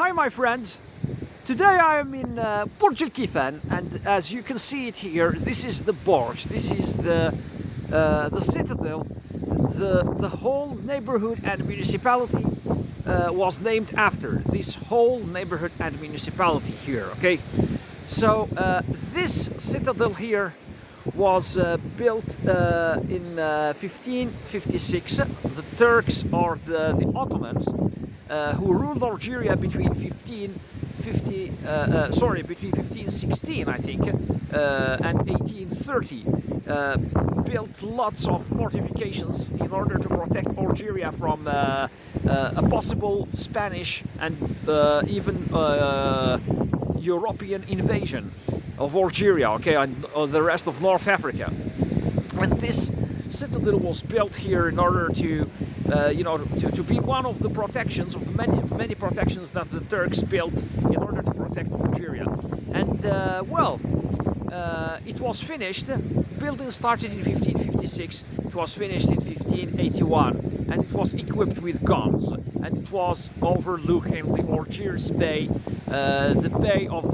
Hi my friends! Today I am in Bordj El Kiffan, and as you can see it here, this is the Bordj, this is the citadel. The whole neighborhood and municipality was named after this whole neighborhood and municipality here, okay? So this citadel here was built in 1556. The Turks or the Ottomans who ruled Algeria between 1516 I think and 1830 built lots of fortifications in order to protect Algeria from a possible Spanish and even European invasion of Algeria, okay, and the rest of North Africa. And this citadel was built here in order to to be one of the protections of many protections that the Turks built in order to protect Algeria. And it was finished. Building started in 1556. It was finished in 1581, and it was equipped with guns. And it was overlooking the Algiers Bay, the bay of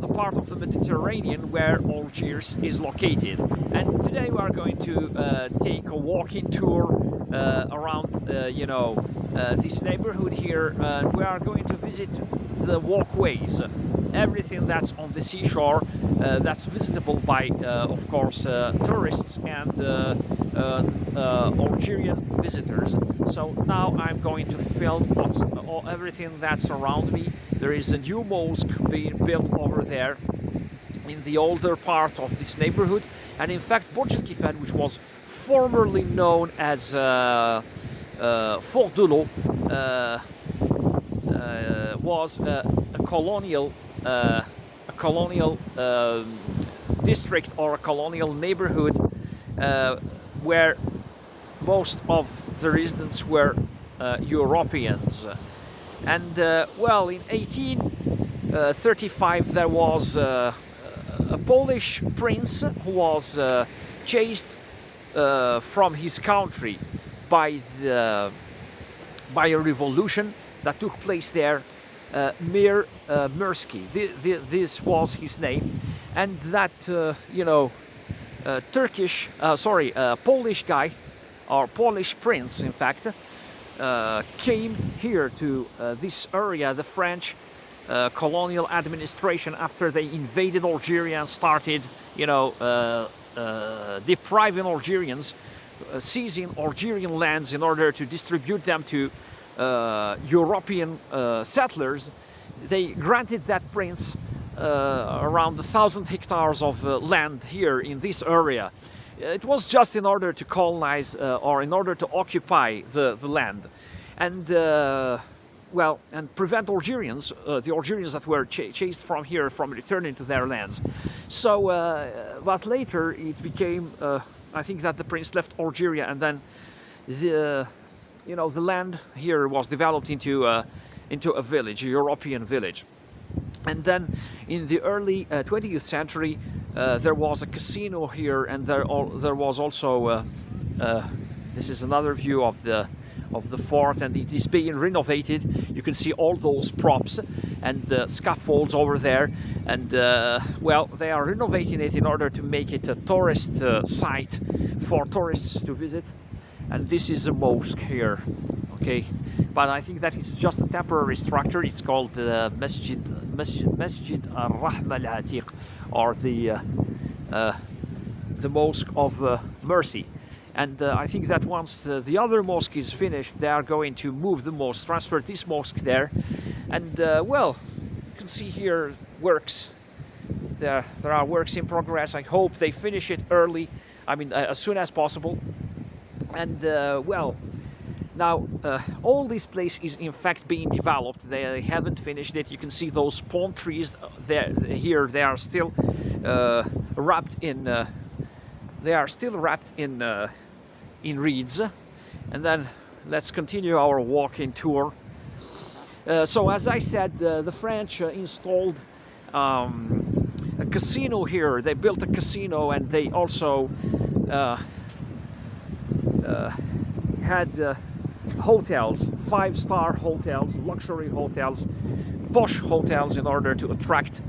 the part of the Mediterranean where Algiers is located. And today we are going to take a walking tour around this neighborhood here, and we are going to visit the walkways, everything that's on the seashore, that's visitable by of course tourists and Algerian visitors. So now I'm going to film everything that's around me. There is a new mosque being built over there in the older part of this neighborhood, and in fact Bordj El Kiffan, which was formerly known as Fort de l'Eau, was a colonial district or a colonial neighborhood where most of the residents were Europeans. And well, in 1835 there was a Polish prince who was chased from his country by a revolution that took place there. Mir Mirsky, this was his name, and that Polish guy, or Polish prince in fact, came here to this area, the French colonial administration, after they invaded Algeria and started depriving Algerians, seizing Algerian lands in order to distribute them to European settlers. They granted that prince around 1,000 hectares of land here in this area. It was just in order to colonize or in order to occupy the land, and and prevent Algerians, the Algerians that were chased from here, from returning to their lands. So, but later it became, I think that the prince left Algeria, and then the land here was developed into a village, a European village. And then in the early 20th century, there was a casino here, and there was also this is another view of the fort, and it is being renovated. You can see all those props and scaffolds over there, and well, they are renovating it in order to make it a tourist site for tourists to visit. And this is a mosque here, okay, but I think that it's just a temporary structure. It's called Masjid Al-Rahma Al-Atiq, or the Mosque of Mercy. And I think that once the other mosque is finished, they are going to move the mosque, transfer this mosque there. And well, you can see here works. There are works in progress. I hope they finish it early, I mean as soon as possible. And well, now all this place is in fact being developed. They haven't finished it. You can see those palm trees there. Here they are still wrapped in. In reeds. And then let's continue our walking tour. So as I said, the French installed a casino here. They built a casino, and they also had hotels, 5-star hotels, luxury hotels, posh hotels, in order to attract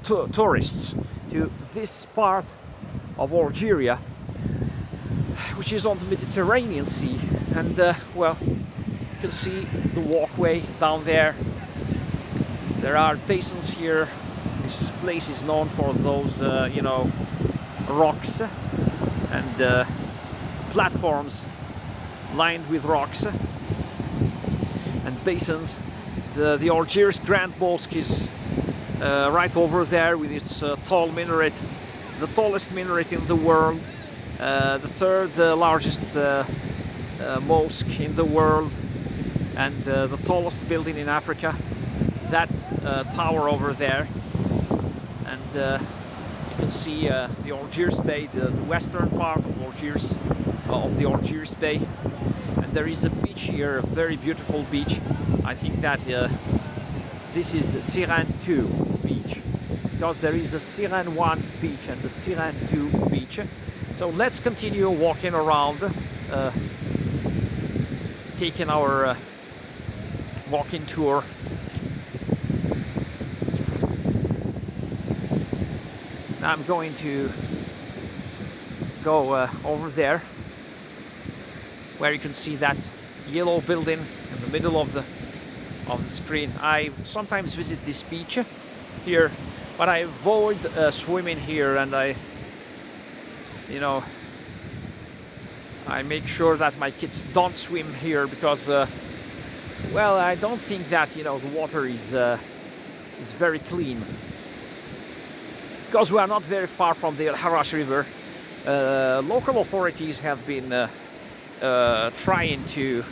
tourists to this part of Algeria, which is on the Mediterranean Sea. And well, you can see the walkway down there. There are basins here. This place is known for those, you know, rocks and platforms lined with rocks and basins. The Algiers Grand Mosque is right over there with its tall minaret, the tallest minaret in the world, the third largest mosque in the world, and the tallest building in Africa, that tower over there. And you can see the Algiers Bay, the western part of Algiers, of the Algiers Bay. And there is a beach here, a very beautiful beach. I think that this is Siren 2 beach, because there is a Siren 1 beach and the Siren 2 beach. So let's continue walking around, taking our walking tour. Now I'm going to go over there, where you can see that yellow building in the middle of the screen. I sometimes visit this beach here, but I avoid swimming here, and you know, I make sure that my kids don't swim here, because well, I don't think that, you know, the water is very clean, because we are not very far from the Harash River. Local authorities have been trying to,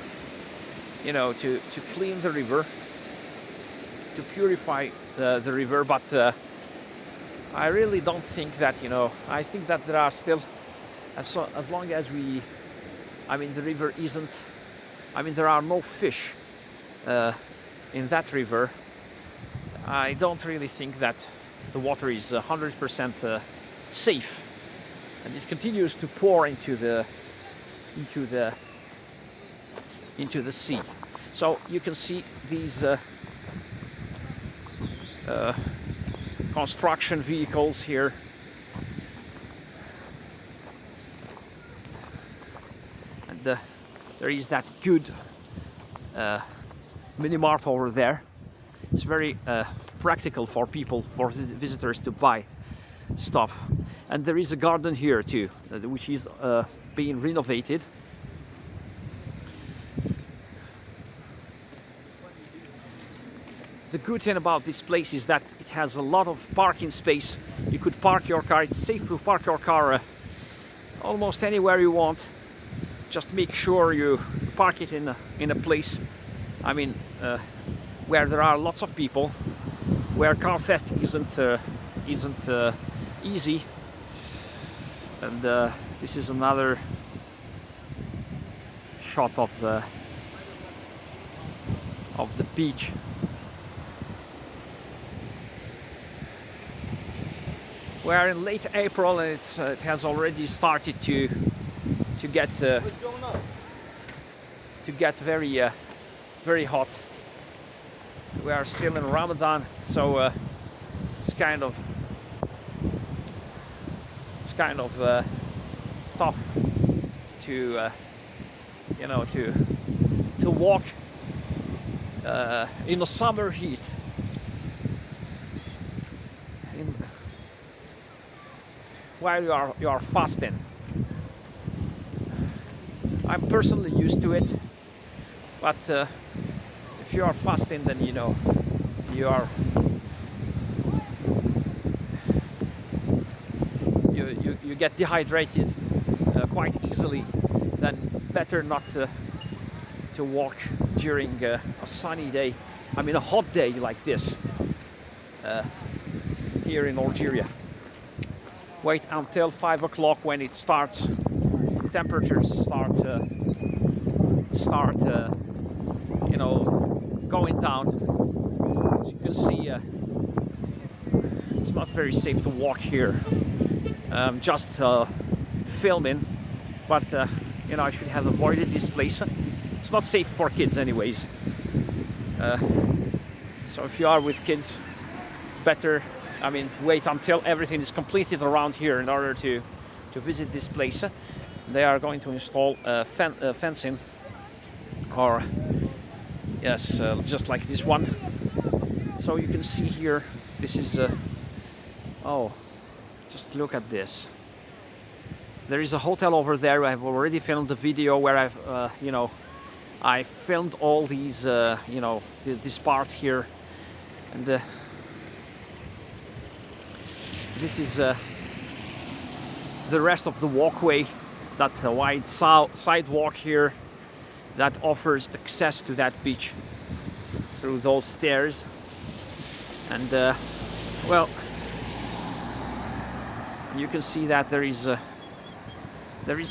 you know, to clean the river, to purify the river, but I really don't think that, you know, I think that there are still, as long as we, I mean, the river isn't, I mean, there are no fish in that river. I don't really think that the water is 100% safe, and it continues to pour into the sea. So you can see these construction vehicles here. And there is that good mini mart over there. It's very practical for people, for visitors to buy stuff. And there is a garden here too, which is being renovated. The good thing about this place is that it has a lot of parking space. You could park your car. It's safe to park your car almost anywhere you want. Just make sure you park it in a place, I mean, where there are lots of people, where car theft isn't easy. And this is another shot of the beach. We are in late April, and it has already started to get very hot. We are still in Ramadan, so it's kind of tough to you know, to walk in the summer heat. While you are fasting. I'm personally used to it, but if you are fasting, then you know you get dehydrated quite easily. Then better not to walk during a sunny day. I mean, a hot day like this here in Algeria. Wait until 5 o'clock when it starts. Temperatures start you know, going down. As you can see, it's not very safe to walk here. Just filming, but you know, I should have avoided this place. It's not safe for kids anyways. So if you are with kids, better, I mean, wait until everything is completed around here in order to visit this place. They are going to install fencing, or yes, just like this one. So you can see here, this is oh, just look at this. There is a hotel over there. I've already filmed a video where I've you know, I filmed all these you know, this part here, and this is the rest of the walkway, that wide sidewalk here that offers access to that beach through those stairs. And well, you can see that there is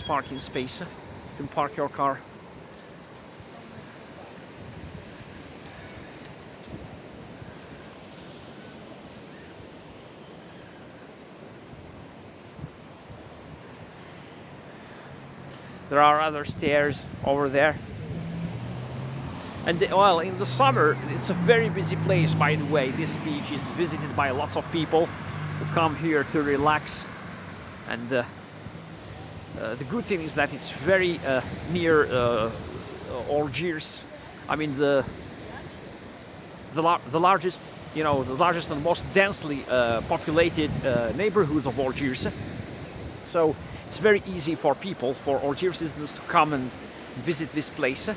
parking space. You can park your car. There are other stairs over there. And well, in the summer, it's a very busy place, by the way. This beach is visited by lots of people who come here to relax. And the good thing is that it's very near Algiers. I mean, the largest, you know, the largest and most densely populated neighborhoods of Algiers. So it's very easy for people, for Algiers citizens, to come and visit this place.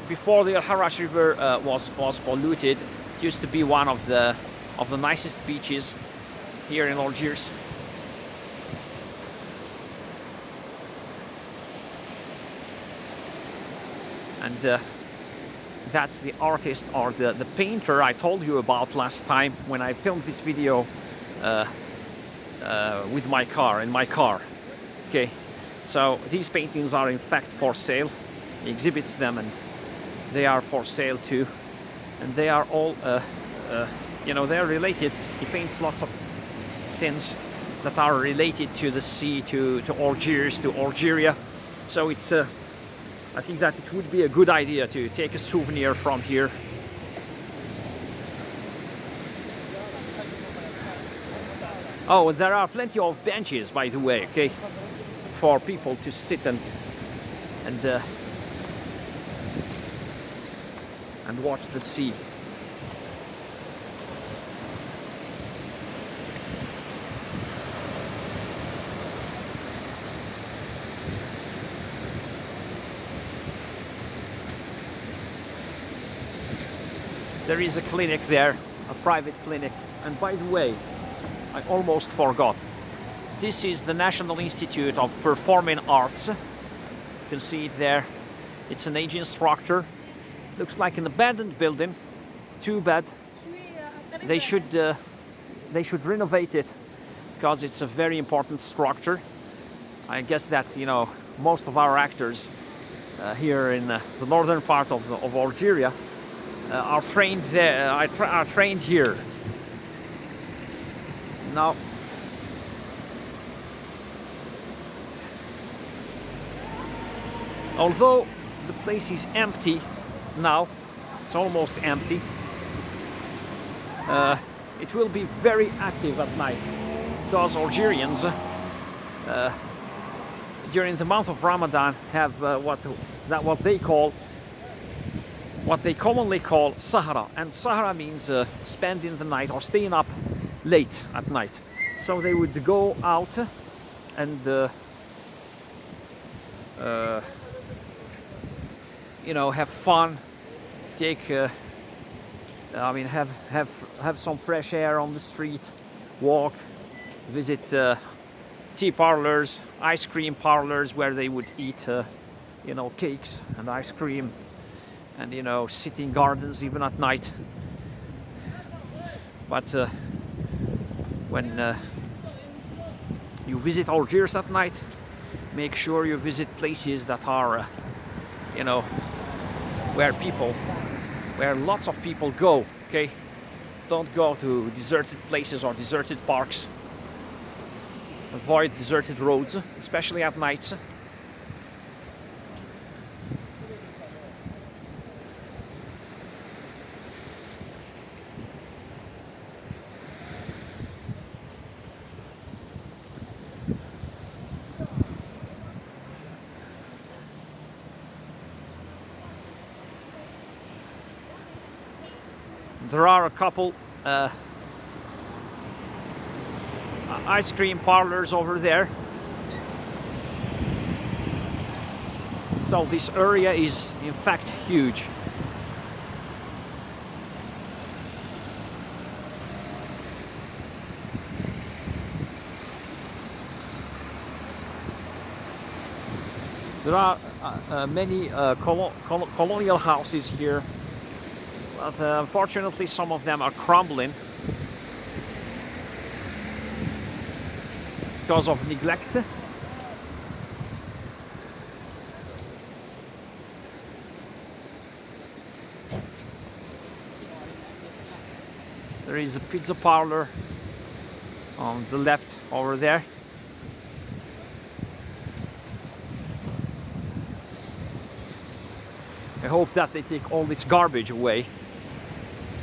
Before the Harrach River was polluted, it used to be one of the nicest beaches here in Algiers. And that's the artist, or the painter I told you about last time when I filmed this video with my car, in my car. Okay, so these paintings are in fact for sale. He exhibits them, and they are for sale too. And they are all, you know, they are related. He paints lots of things that are related to the sea, to Algiers, to Algeria. So it's, I think that it would be a good idea to take a souvenir from here. Oh, and there are plenty of benches, by the way, okay, for people to sit and watch the sea. There is a clinic there, a private clinic. And by the way, I almost forgot. This is the National Institute of Performing Arts. You can see it there. It's an aging structure. Looks like an abandoned building. Too bad. They should renovate it, because it's a very important structure. I guess that, you know, most of our actors here in the northern part of Algeria are trained there. Are trained here. Now, although the place is empty now, it's almost empty, it will be very active at night, because Algerians during the month of Ramadan have what they commonly call Sahara, and Sahara means spending the night or staying up late at night. So they would go out and you know, have fun, take I mean, have some fresh air on the street, walk, visit tea parlors, ice cream parlors, where they would eat you know, cakes and ice cream, and, you know, sit in gardens even at night. But when you visit Algiers at night, make sure you visit places that are you know, where lots of people go, okay? Don't go to deserted places or deserted parks. Avoid deserted roads, especially at nights. There are a couple ice cream parlors over there. So this area is in fact huge. There are many colonial houses here, but unfortunately some of them are crumbling because of neglect. There is a pizza parlor on the left over there. I hope that they take all this garbage away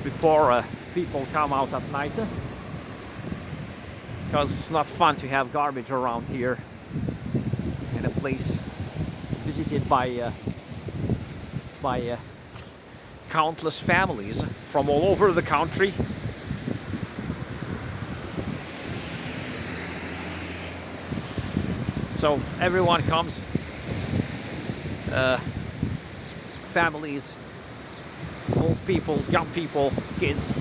before people come out at night, because it's not fun to have garbage around here in a place visited by countless families from all over the country. So everyone comes, families, old people, young people, kids.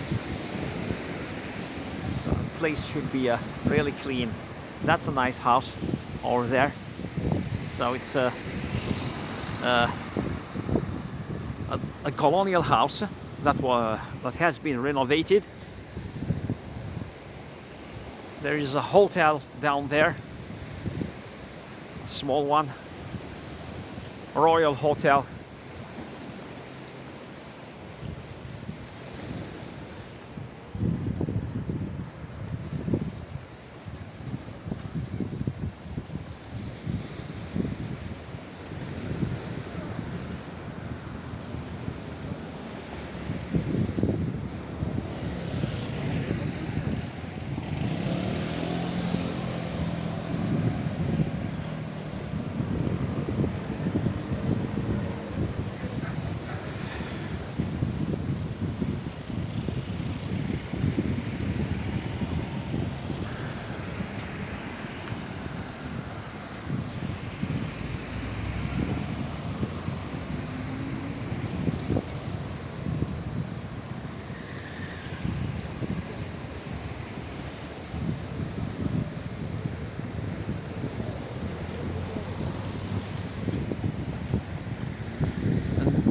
So the place should be really clean. That's a nice house over there. So it's a colonial house that has been renovated. There is a hotel down there, a small one, Royal Hotel.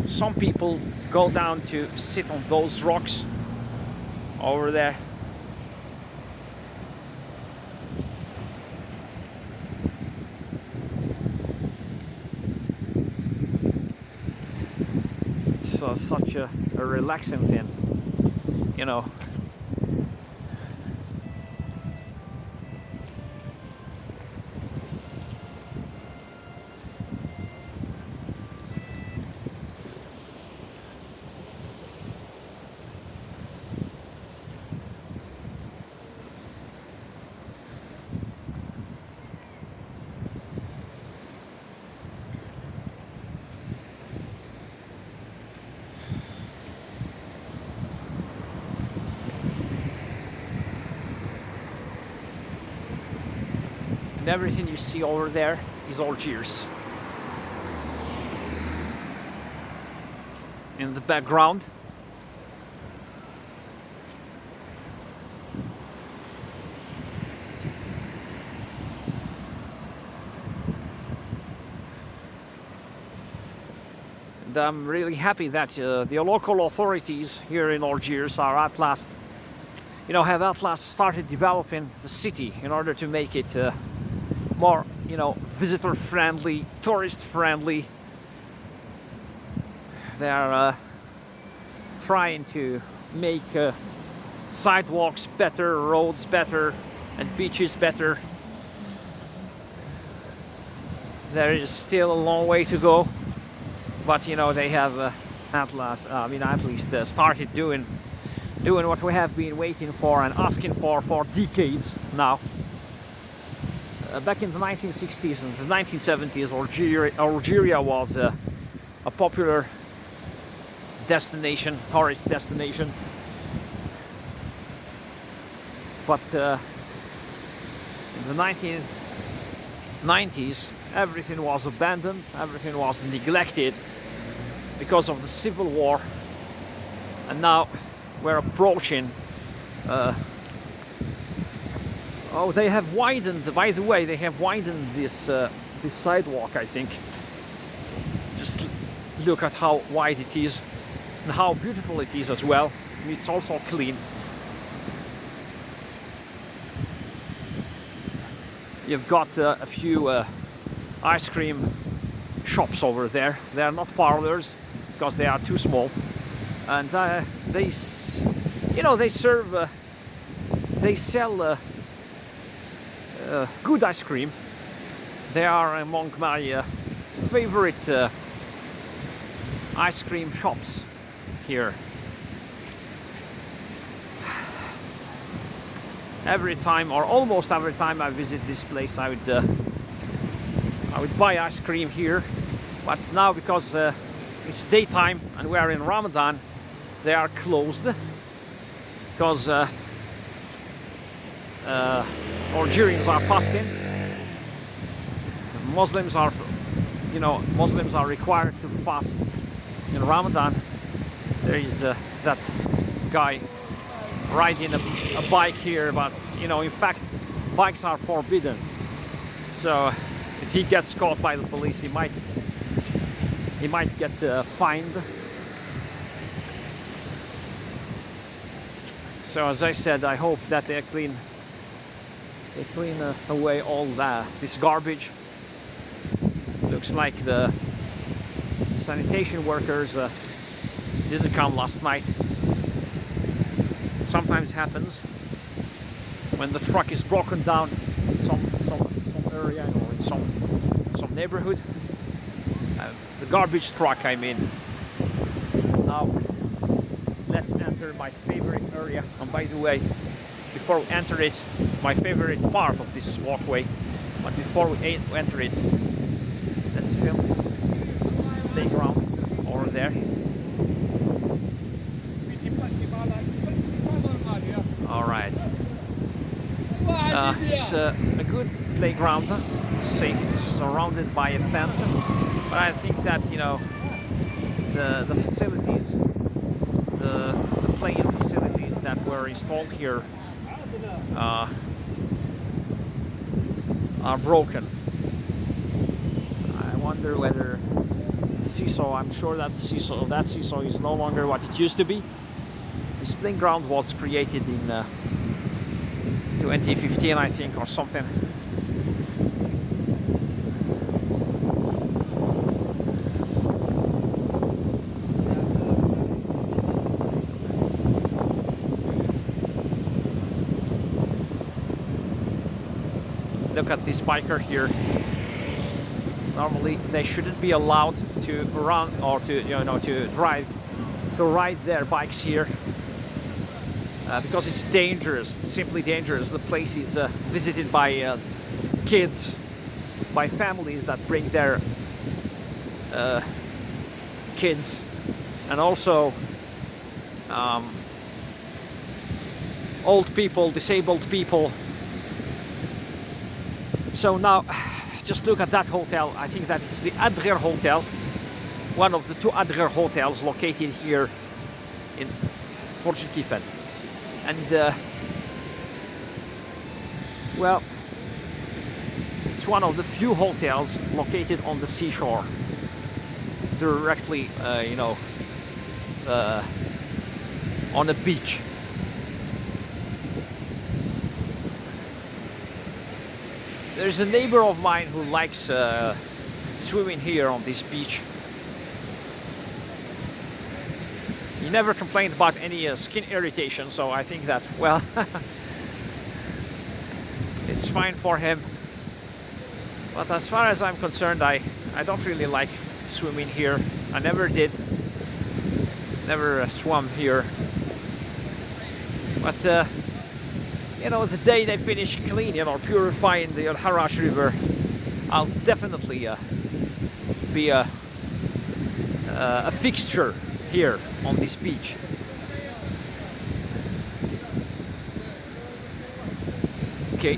Some people go down to sit on those rocks over there. It's such a relaxing thing, you know. And everything you see over there is Algiers. In the background, and I'm really happy that the local authorities here in Algiers are at last, have at last started developing the city in order to make it more, visitor friendly, tourist friendly. They are trying to make sidewalks better, roads better, and beaches better. There is still a long way to go, but they have at least started doing what we have been waiting for and asking for decades now. Back in the 1960s and the 1970s, Algeria was a popular destination, tourist destination. But in the 1990s, everything was abandoned, everything was neglected because of the civil war, and now we're approaching. Oh, they have widened. By the way, they have widened this this sidewalk. I think. Just look at how wide it is and how beautiful it is as well. It's also clean. You've got a few ice cream shops over there. They are not parlors because they are too small, and they, you know, they serve, they sell good ice cream. They are among my favorite ice cream shops here. Every time, or almost every time I visit this place, I would buy ice cream here. But now, because it's daytime and we are in Ramadan, they are closed because Algerians are fasting. Muslims are, you know, Muslims are required to fast in Ramadan. There is that guy riding a bike here, but you know, in fact, bikes are forbidden. So if he gets caught by the police, he might get fined. So as I said, I hope that they clean away all this garbage. Looks like the sanitation workers didn't come last night. It sometimes happens when the truck is broken down in some area or in some neighborhood. The garbage truck, I mean. Now let's enter my favorite area. And by the way, before we enter it, my favorite part of this walkway. But before we enter it, let's film this playground over there. All right. It's a good playground. It's safe. It's surrounded by a fence. But I think that, you know, the facilities, the playing facilities that were installed here are broken. I wonder whether the seesaw, I'm sure that the seesaw is no longer what it used to be. This playground was created in 2015, I think, or something. Look at this biker here. Normally they shouldn't be allowed to run or to, you know, to ride their bikes here because it's dangerous, simply dangerous. The place is visited by kids, by families that bring their kids, and also old people, disabled people. So now, just look at that hotel. I think that it's the Adrer Hotel, one of the two Adrer hotels located here in Bordj El Kiffan. And well, it's one of the few hotels located on the seashore, directly, you know, on a beach. There's a neighbor of mine who likes swimming here on this beach. He never complained about any skin irritation, so I think that, well, it's fine for him. But as far as I'm concerned, I don't really like swimming here. I never did. Never swam here. But you know, the day they finish cleaning or purifying the Harash River, I'll definitely be a fixture here on this beach. Okay,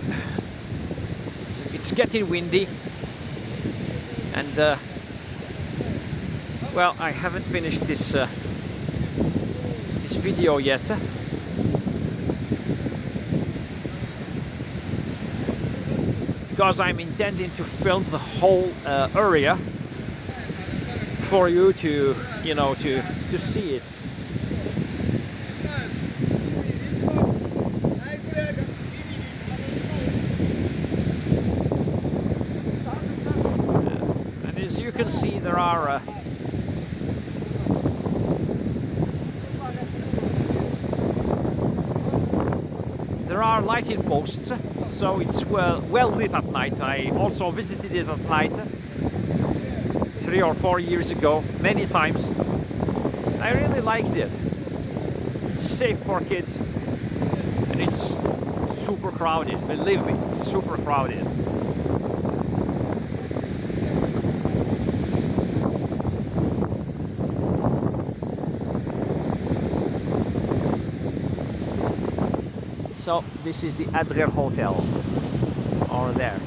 it's getting windy, and well, I haven't finished this this video yet. Because I'm intending to film the whole area for you to, you know, to see it. And as you can see, there are lighting posts, so it's well lit at night. I also visited it at night 3 or 4 years ago, many times. I really liked it. It's safe for kids, and it's super crowded. Believe me, it's super crowded. So this is the Adrer Hotel, over there,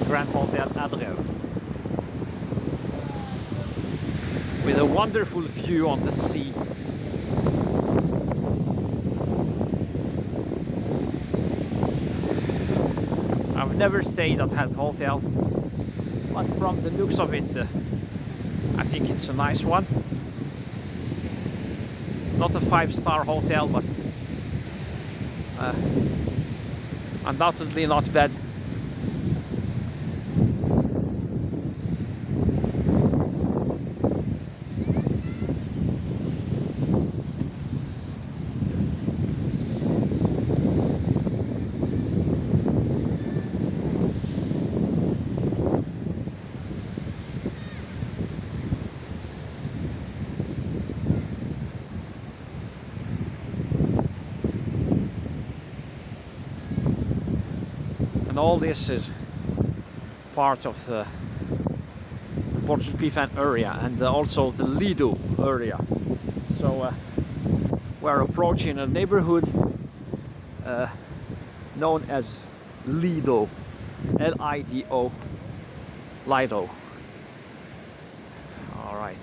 Grand Hotel Adrer, with a wonderful view on the sea. I've never stayed at that hotel, but from the looks of it, I think it's a nice one. Not a 5-star hotel, but undoubtedly not bad. All this is part of the Bordj El Kiffan area, and also the Lido area. So we're approaching a neighborhood known as Lido, L-I-D-O, Lido. All right.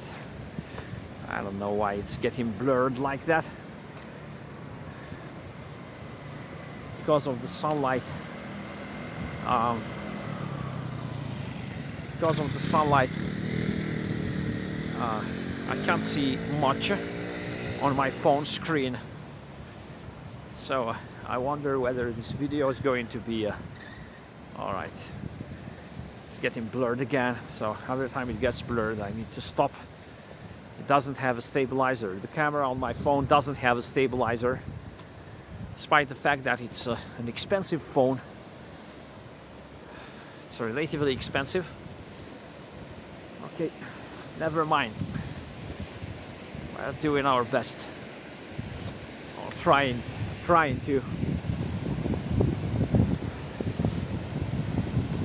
I don't know why it's getting blurred like that. Because of the sunlight. Because of the sunlight, I can't see much on my phone screen. So I wonder whether this video is going to be all right. It's getting blurred again, so every time it gets blurred I need to stop. It doesn't have a stabilizer. The camera on my phone doesn't have a stabilizer, despite the fact that it's an expensive phone. It's relatively expensive. Okay, never mind. We're doing our best, or trying to.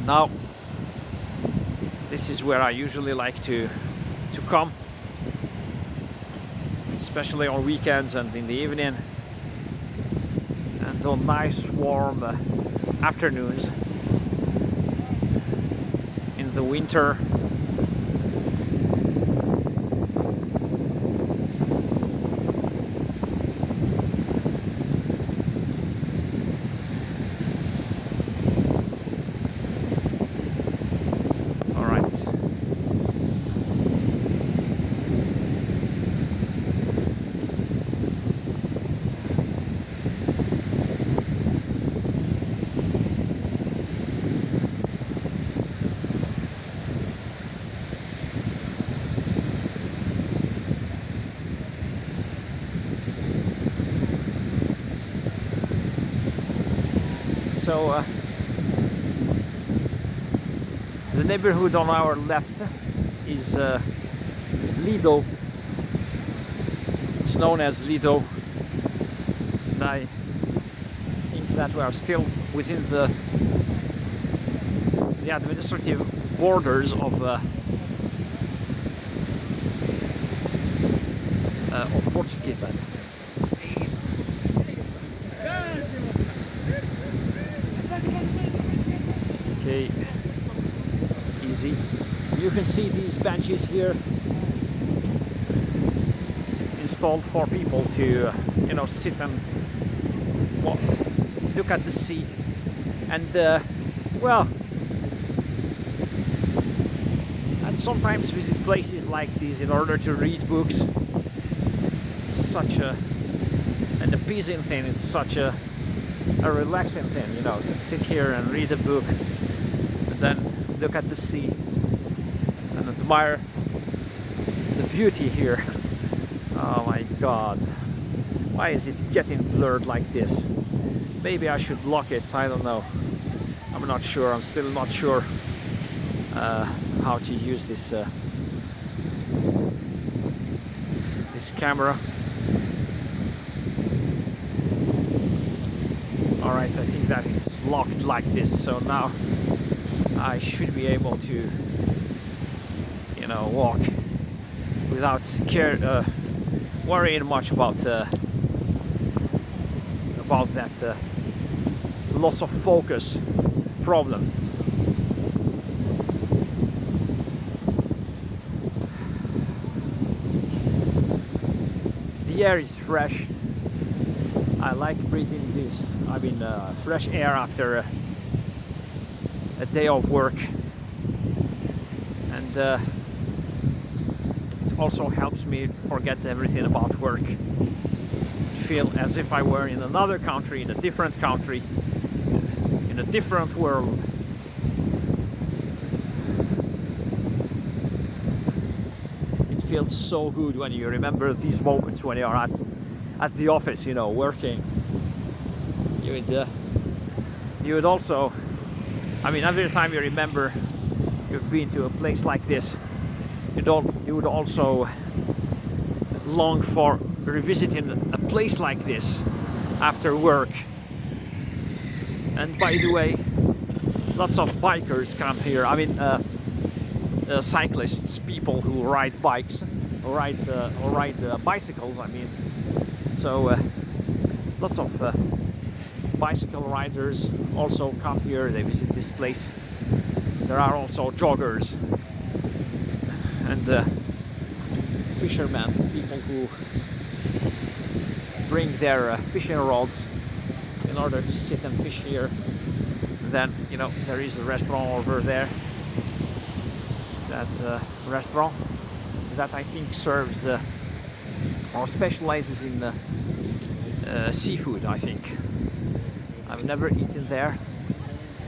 Now, this is where I usually like to come, especially on weekends and in the evening, and on nice warm afternoons. In the winter, all right. So the neighborhood on our left is Lido. It's known as Lido, and I think that we are still within the administrative borders of Bordj El Kiffan. busy. You can see these benches here installed for people to, you know, sit and look at the sea. And well, and sometimes visit places like these in order to read books. It's such a an appeasing thing. It's such a relaxing thing, you know, to sit here and read a book and then look at the sea and admire the beauty here. Oh my god, why is it getting blurred like this? Maybe I should lock it, I don't know. I'm not sure, I'm still not sure how to use this this camera. Alright, I think that it's locked like this, so now I should be able to, you know, walk without worrying much about that loss of focus problem. The air is fresh. I like breathing this, I mean, fresh air after a day of work, and it also helps me forget everything about work. Feel as if I were in another country, in a different country, in a different world. It feels so good when you remember these moments when you are at the office, you know, working. You would also, I mean, every time you remember you've been to a place like this, you would also long for revisiting a place like this after work. And by the way, lots of bikers come here. I mean, cyclists, people who ride bikes, or ride bicycles. I mean, so lots of bicycle riders also come here. They visit this place. There are also joggers and fishermen, people who bring their fishing rods in order to sit and fish here. And then, you know, there is a restaurant over there. That restaurant that I think serves or specializes in seafood, I think. I've never eaten there.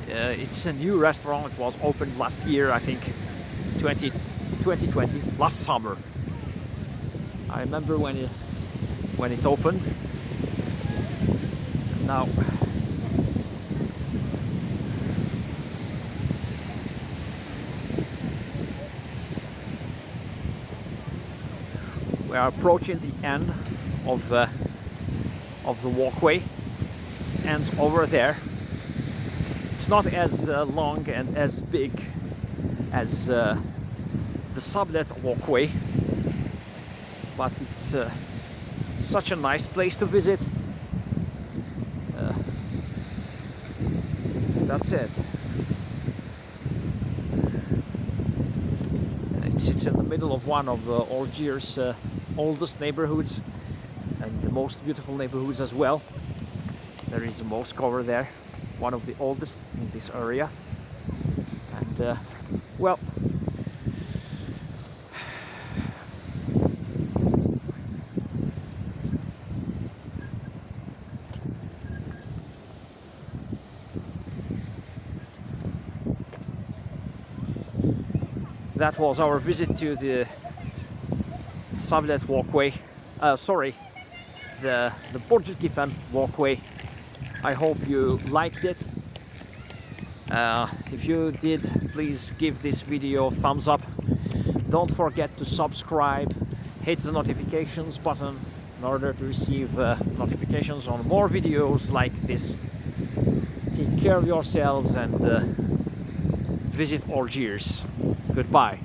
It's a new restaurant. It was opened last year, I think, 2020, last summer. I remember when it opened. Now we are approaching the end of the walkway. It ends over there. It's not as long and as big as the sublet walkway, but it's such a nice place to visit. That's it. It sits in the middle of one of Algiers' oldest neighborhoods and the most beautiful neighborhoods as well. There is a mosque over there, one of the oldest in this area. And well, that was our visit to the sublet walkway. Sorry, the Bordj El Kiffan walkway. I hope you liked it. If you did, please give this video a thumbs up. Don't forget to subscribe, hit the notifications button in order to receive notifications on more videos like this. Take care of yourselves and visit Algiers. Goodbye.